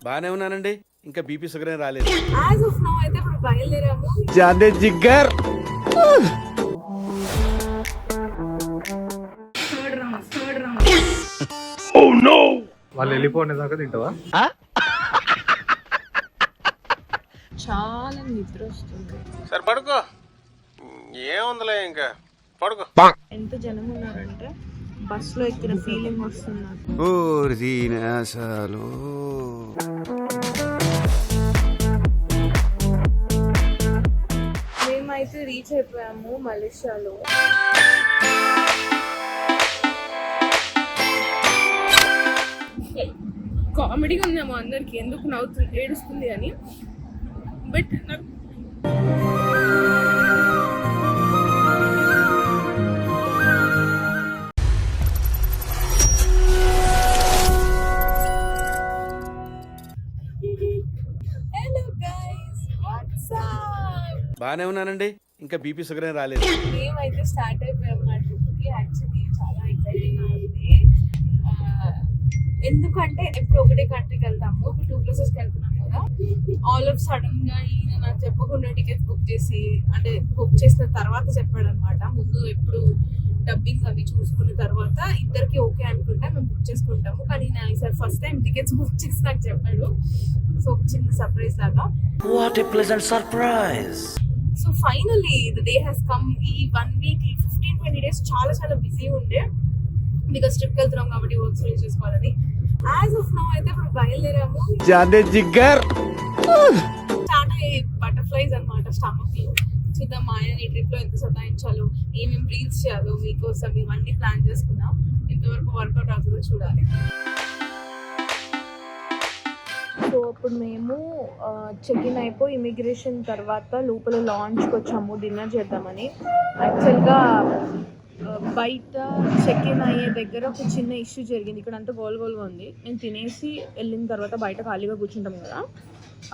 బానే ఉన్నానండి. ఇంకా బీపీ షుగర్ ఏం రాలేదు. యాజ్ ఆఫ్ నౌ అయితే ఇప్పుడు బయలుదేరాము. జాదే జిగ్గర్. Third round. Oh no. వాళ్ళు వెళ్ళిపోనే దాకా తింటావా? చాలా నిద్ర వస్తుంది. సరే పడుకో. ఏముందిలే ఇంకా పడుకో. ఎంత జనం ఉన్నారంటే బస్ లో ఎక్కిన ఫీలింగ్ వస్తుంది నాకు. మేమైతే రీచ్ అయిపోయాము మలేషియాలో. కామెడీగా ఉందేమో అందరికి, ఎందుకు నవ్వుతుంది ఏడుస్తుంది అని. బట్ నాకు హలో గైస్, వాట్స్ అప్? బానే ఉన్నానండి. ఇంకా బీపీ షుగర్ ఏం రాలేదు. మేమైతే స్టార్ట్ అయిపోయాము మా ట్రిప్కి. యాక్చువల్లీ చాలా ఎక్సైటింగ్ ఉంది. ఎందుకంటే ఎప్పుడు ఒకటే కంట్రీకి వెళ్తాము, ఇప్పుడు 2 ప్లేసెస్కి వెళ్తున్నాం కదా. ఆల్ ఆఫ్ సడన్ గా ఈయన నాకు చెప్పకుండా టికెట్స్ బుక్ చేసి, అంటే బుక్ చేసిన తర్వాత చెప్పాడు అనమాట. ముందు ఎప్పుడు డబ్బింగ్స్ అవి చూసుకున్న తర్వాత ఇద్దరికి ఓకే అనుకుంటే మేము బుక్ చేసుకుంటాము. కానీ నేను ఈసారి ఫస్ట్ టైం టికెట్స్ బుక్ చేసి నాకు చెప్పాడు. సో చిన్న సర్ప్రైజ్ లాగా. What a pleasant surprise! So finally the day has come. ఈ 1 వీక్, 15-20 days చాలా చాలా బిజీ ఉండే, బికాస్ ట్రిప్ వెళ్తున్నాం కాబట్టి వర్క్ ఫినిష్ చేసుకోవాలని. యాజ్ ఆఫ్ నౌ అయితే ఇప్పుడు బయలుదేరాము. జాదే జిగ్గర్. చాలా బటర్ఫ్లైస్ అనమాట స్టమక్ లో. చూద్దాం మా ఆయన ఈ ట్రిప్ లో ఎంత సతాయించాలో, ఏమేమి రీల్స్ చేయాలో మీకోసం ఇవన్నీ ప్లాన్ చేసుకున్నాం. ఇంతవరకు వర్కౌట్ అవుతుందో చూడాలి. సో ఇప్పుడు మేము చెక్ ఇన్ అయిపోయి ఇమిగ్రేషన్ తర్వాత లోపల లాంచ్కి వచ్చాము డిన్నర్ చేద్దామని. యాక్చువల్గా బయట చెక్ ఇన్ అయ్యే దగ్గర ఒక చిన్న ఇష్యూ జరిగింది. ఇక్కడ అంతా గోల్గా ఉంది. నేను తినేసి వెళ్ళిన తర్వాత బయట ఖాళీగా కూర్చుంటాం కదా,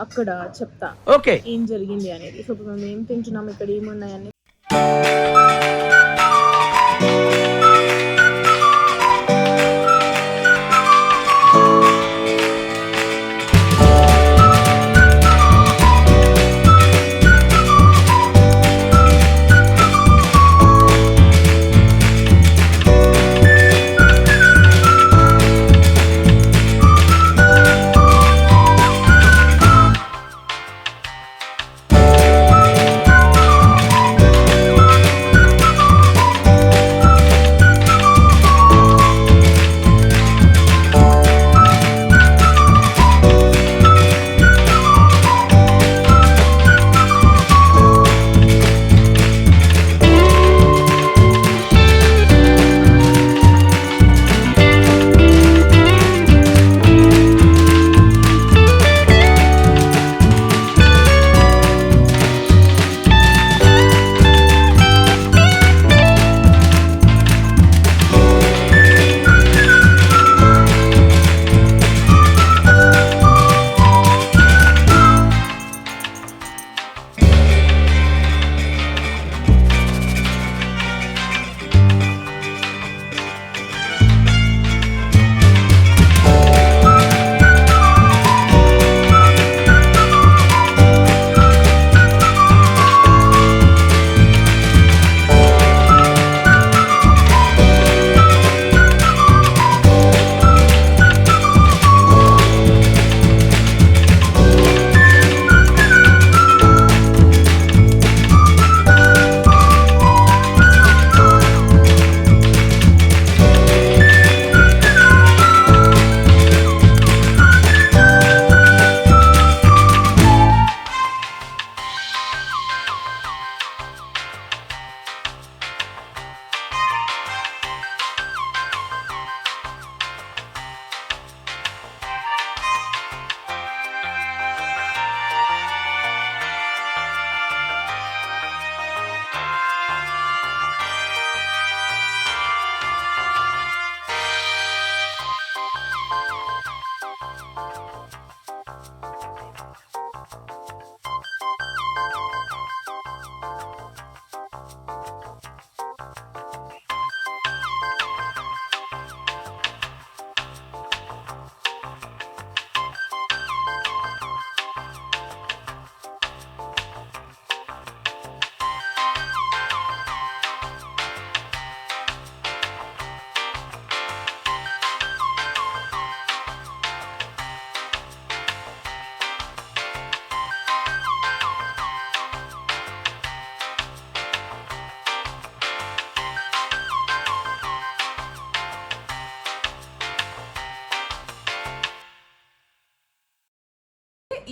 అక్కడ చెప్తా ఓకే ఏం జరిగింది అనేది. సో ఇప్పుడు మేము ఏం తింటున్నాం, ఇక్కడ ఏమున్నాయని.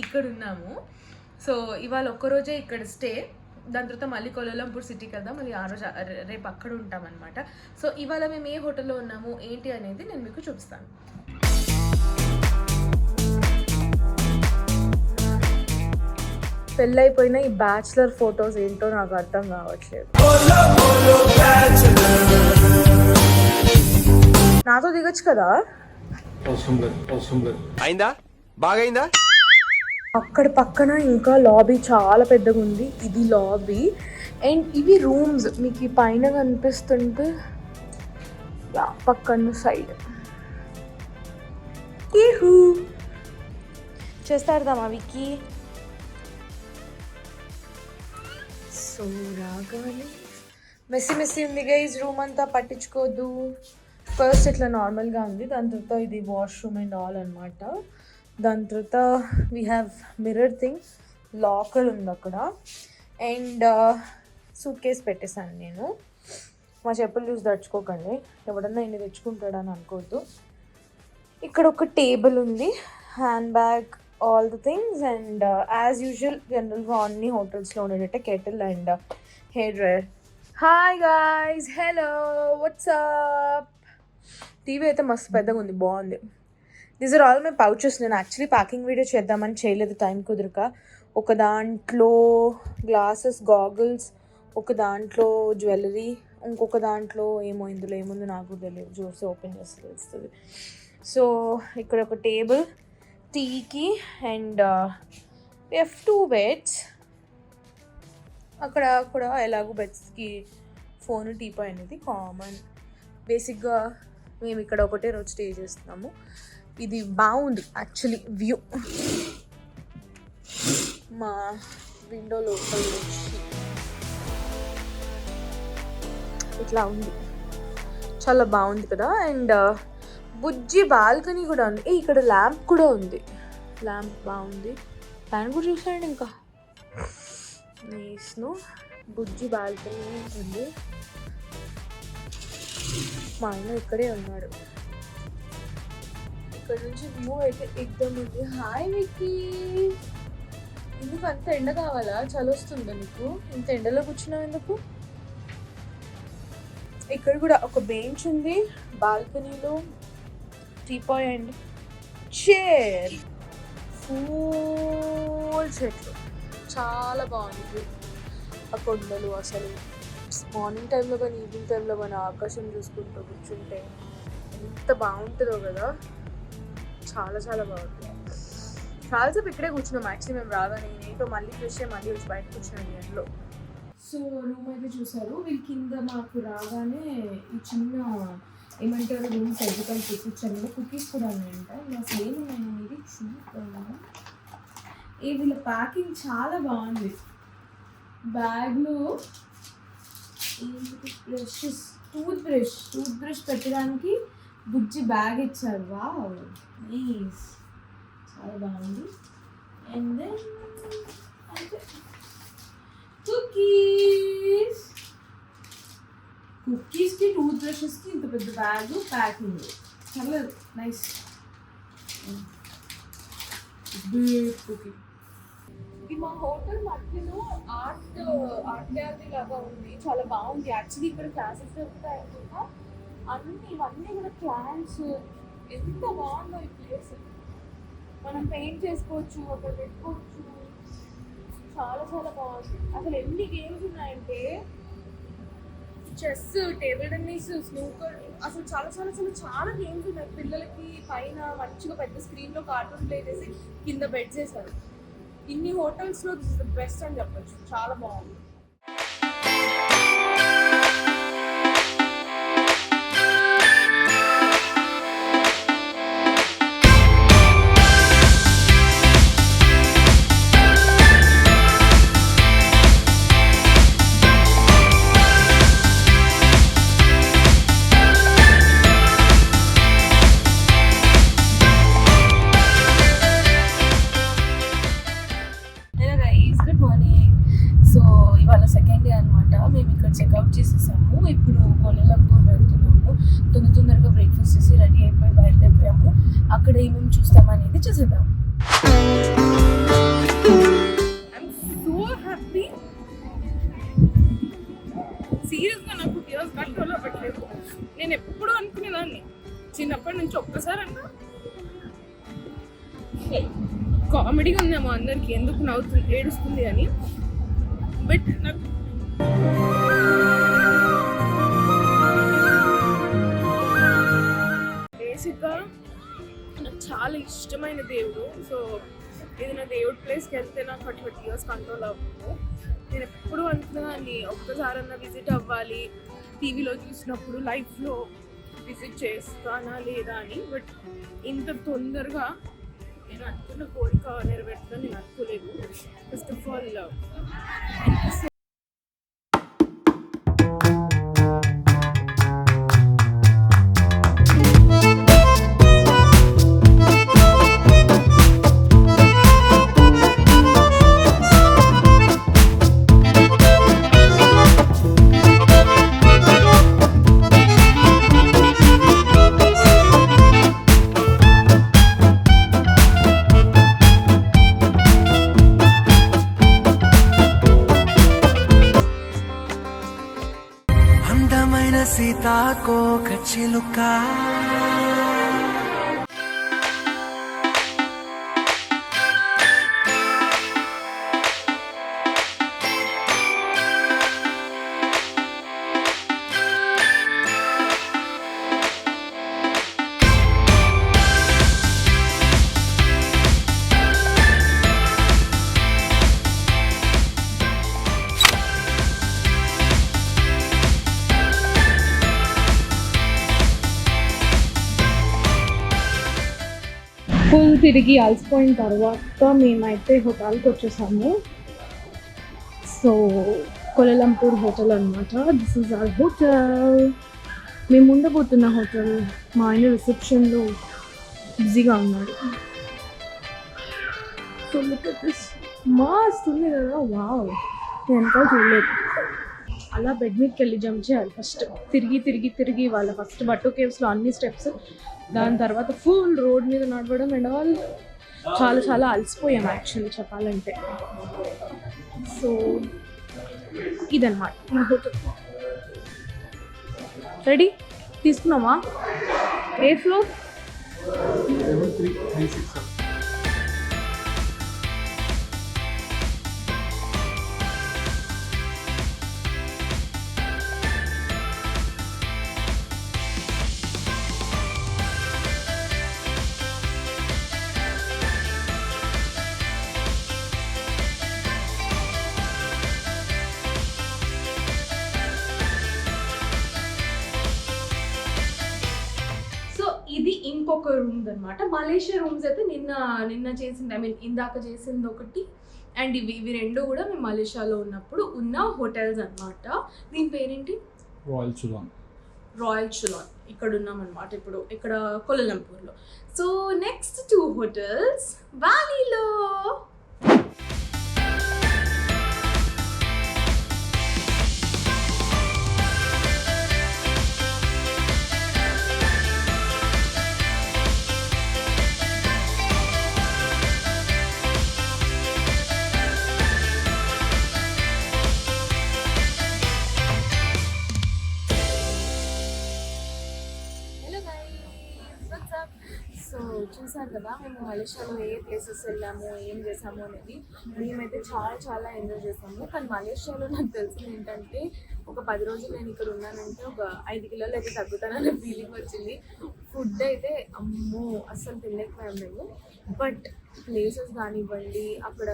ఇక్కడ ఉన్నాము. సో ఇవాళ ఒక్కరోజే ఇక్కడ స్టే, దాని తర్వాత మళ్ళీ కోలాలంపూర్ సిటీకి వెళ్దాం, మళ్ళీ ఆ రోజు రేపు అక్కడ ఉంటామన్నమాట. సో ఇవాళ మేము ఏ హోటల్లో ఉన్నాము ఏంటి అనేది నేను మీకు చూపిస్తాను. పెళ్ళైపోయిన ఈ బ్యాచులర్ ఫొటోస్ ఏంటో నాకు అర్థం కావట్లేదు. నాతో దిగొచ్చు కదా. అయిందా? బాగైందా? అక్కడ పక్కన ఇంకా లాబీ చాలా పెద్దగా ఉంది. ఇది లాబీ అండ్ ఇవి రూమ్స్. మీకు ఈ పైన కనిపిస్తుంటే పక్కన సైడ్ చేస్తాడదామా వికి. సో రాగానే మెస్సీ ఉంది గైస్, రూమ్ అంతా పట్టించుకోవద్దు. ఫస్ట్ ఇట్లా నార్మల్గా ఉంది, దాని తర్వాత ఇది వాష్రూమ్ అండ్ ఆల్ అనమాట. దాని తర్వాత we have mirror thing, locker ఉంది అక్కడ అండ్ సూట్ కేస్ పెట్టేశాను నేను. మా చెప్పులు చూసి దడుచుకోకండి, ఎవడన్నా ఇన్ని తెచ్చుకుంటాడని అనుకోవద్దు. ఇక్కడ ఒక టేబుల్ ఉంది, hand bag, all the things and as usual జనరల్గా అన్ని హోటల్స్లో ఉండేటట్టే kettle and hair dryer. Hi guys, hello, what's up. TV అయితే మస్తు పెద్దగా ఉంది, బాగుంది. These are all my pouches. నేను యాక్చువల్లీ ప్యాకింగ్ వీడియో చేద్దామని చేయలేదు, టైం కుదరక. ఒక దాంట్లో గ్లాసెస్, గాగుల్స్, ఒక దాంట్లో జ్యువెలరీ, ఇంకొక దాంట్లో ఏమో, ఇందులో ఏముందో నాకు తెలియదు, చూసి ఓపెన్ చేస్తే తెలుస్తుంది. సో ఇక్కడ ఒక టేబుల్ టీకి అండ్ we have 2 beds. అక్కడ కూడా ఎలాగో బెడ్స్కి ఫోన్, టీపాయ్ అనేది కామన్. బేసిక్గా మేము ఇక్కడ ఒకటే రోజు స్టే చేస్తున్నాము. ఇది బాగుంది యాక్చువల్లీ వ్యూ. మా విండో లోపల నుంచి ఇట్లా ఉంది, చాలా బాగుంది కదా. అండ్ బుజ్జి బాల్కనీ కూడా ఉంది. ఇక్కడ ల్యాంప్ కూడా ఉంది, ల్యాంప్ బాగుంది. ఫ్యాన్ కూడా చూసాండి. ఇంకా నైస్ను బుజ్జి బాల్కనీ ఉంది. మా ఆయన ఇక్కడే ఉన్నాడు. ఇక్కడ నుంచి వ్యూ అయితే ఎగ్దమ్ ఉంది. హాయ్ విక్కీ, ఎందుకు అంత ఎండ కావాలా? చలి వస్తుందా నీకు? ఇంత ఎండలో కూర్చున్నావు ఎందుకు? ఇక్కడ కూడా ఒక బెంచ్ ఉంది బాల్కనీలో, టీపాయ్ అండ్ చైర్, ఫుల్ చెట్లు, చాలా బాగుంది. ఆ కొండలు అసలు మార్నింగ్ టైంలో కానీ ఈవినింగ్ టైంలో కానీ ఆకాశం చూసుకుంటూ కూర్చుంటే ఎంత బాగుంటుందో కదా, చాలా చాలా బాగుంటుంది. చాలాసేపు ఇక్కడే కూర్చున్నాం యాక్చువల్లీ మేము రాగానే. నేనైతే మళ్ళీ ఫ్రెష్ అయ్యి మళ్ళీ వచ్చి బయటకు వచ్చినాను ఎండలో. సో రూమ్ అయితే చూసారు. వీళ్ళ కింద మాకు రాగానే ఈ చిన్న ఏమంటారు రూమ్ సర్జికల్ చూపించాను కదా, కుకీస్ కూడా ఉన్నాయంట. ఇలా సేమ్ ఉన్నాయనేది చూద్దాము. వీళ్ళ ప్యాకింగ్ చాలా బాగుంది. బ్యాగ్లో టూత్ బ్రష్ పెట్టడానికి బుజ్జి బ్యాగ్ ఇచ్చారు. వావ్, నైస్, చాలా బాగుంది. అండ్ దెన్ కుకీస్కి టూత్ బ్రషెస్కి ఇంత పెద్ద బ్యాగ్ ప్యాకింగ్, చాలా నైస్. Big cookie. ఇది మా హోటల్ మధ్యలో ఆర్ట్ గ్యాలరీ లాగా ఉంది, చాలా బాగుంది. యాక్చువల్లీ ఇక్కడ క్లాసెస్ జరుగుతాయి అనుకుంటా. ఇవన్నీ కూడా ప్లాంట్స్, ఎంత బాగుందో ఈ ప్లేస్. మనం పెయింట్ చేసుకోవచ్చు, అక్కడ పెట్టుకోవచ్చు, చాలా చాలా బాగుంది. అసలు ఎన్ని గేమ్స్ ఉన్నాయంటే చెస్, టేబుల్ టెన్నిస్, స్నూకర్, అసలు చాలా చాలా చాలా చాలా గేమ్స్ ఉన్నాయి. పిల్లలకి పైన మంచిగా పెద్ద స్క్రీన్లో కార్టూన్ ప్లే చేసి కింద బెడ్ చేశారు. ఇన్ని హోటల్స్లో దిస్ ఇస్ ద బెస్ట్ అని చెప్పచ్చు, చాలా బాగుంది. చెక్అవుట్ చేసేసాము. ఇప్పుడు కోలాలంపూర్ వెళ్తున్నాము. తొందరగా బ్రేక్ఫాస్ట్ చేసి రెడీ అయిపోయి బయలుదేరిపోయాము. అక్కడ ఏమేమి చూస్తామనేది చూసేద్దాం. కామెడీగా ఉందేమో అందరికి, ఎందుకు నవ్వుతుంది ఏడుస్తుంది అని. బట్ నాకు బేసిక్గా నాకు చాలా ఇష్టమైన దేవుడు. సో ఏదైనా దేవుడి ప్లేస్కి వెళ్తే నాకు అట్లా టీయర్స్ కంట్రోల్ అవ్వదు. నేను ఎప్పుడు అనుకున్నాను ఒక్కసారన్నా విజిట్ అవ్వాలి, టీవీలో చూసినప్పుడు లైఫ్లో విజిట్ చేస్తానా లేదా అని. బట్ ఇంత తొందరగా నేను అనుకున్న కోరిక నెరవేర్చుదని నేను అనుకోలేదు. ఫస్ట్ ఆఫ్ ఆల్ అందమైన సీతాకోక చిలుక ఫుల్ తిరిగి అలసిపోయిన తర్వాత మేమైతే హోటల్కి వచ్చేసాము. సో కోలాలంపూర్ హోటల్ అనమాట. This is our hotel. మేము ఉండబోతున్న హోటల్. మా ఆయన రిసెప్షన్లో బిజీగా ఉన్నాడు. సో లుక్ ఎట్ దిస్, మస్త్ ఉంది కదా. వావ్, నేను ఎంతో చూడలేదు. అలా బెడ్ మీదకి వెళ్ళి జంప్ చేయాలి ఫస్ట్. తిరిగి తిరిగి తిరిగి వాళ్ళ ఫస్ట్ బట్టు కేవ్స్లో అన్ని స్టెప్స్, దాని తర్వాత ఫుల్ రోడ్ మీద నడవడం. అండ్ వాళ్ళు చాలా చాలా అలసిపోయాం యాక్చువల్లీ చెప్పాలంటే. సో ఇదన్నమాట మా హోటల్. రెడీ తీసుకున్నావా? ఏ ఫ్లోర్? ఇది ఇంకొక రూమ్స్ అనమాట. మలేషియా రూమ్స్ అయితే నిన్న చేసింది, ఐ మీన్ ఇందాక చేసింది ఒకటి. అండ్ ఇవి రెండు కూడా మేము మలేషియాలో ఉన్నప్పుడు ఉన్న హోటల్స్ అనమాట. దీని పేరేంటి? Royal Chulan. ఇక్కడ ఉన్నామన్నమాట ఇప్పుడు, ఇక్కడ కోలాలంపూర్లో. సో నెక్స్ట్ 2 హోటల్స్ బాలీలో. సో చూసారు కదా మేము మలేషియాలో ఏ ప్లేసెస్ వెళ్ళాము, ఏం చేసాము అనేది. మేమైతే చాలా చాలా ఎంజాయ్ చేసాము. కానీ మలేషియాలో నాకు తెలిసింది ఏంటంటే, ఒక 10 రోజులు నేను ఇక్కడ ఉన్నానంటే ఒక 5 కిలోలు అయితే తగ్గుతాననే ఫీలింగ్ వచ్చింది. ఫుడ్ అయితే అమ్మో అస్సలు తినలేకపోయాం మేము. బట్ ప్లేసెస్ కానివ్వండి, అక్కడ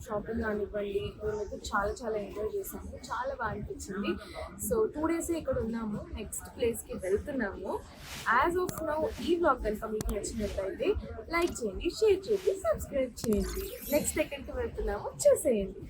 షాపింగ్ కానివ్వండి, మేమైతే చాలా చాలా ఎంజాయ్ చేసాము. చాలా బాగా అనిపించింది. సో 2 డేసే ఇక్కడ ఉన్నాము. నెక్స్ట్ ప్లేస్కి వెళ్తున్నాము. యాజ్ ఆఫ్ నౌ ఈ వ్లాగ్ కనుక మీకు నచ్చినట్లయితే లైక్ చేయండి, షేర్ చేయండి, సబ్స్క్రైబ్ చేయండి. నెక్స్ట్ ఎక్కడికి వెళ్తున్నామో చూసేయండి.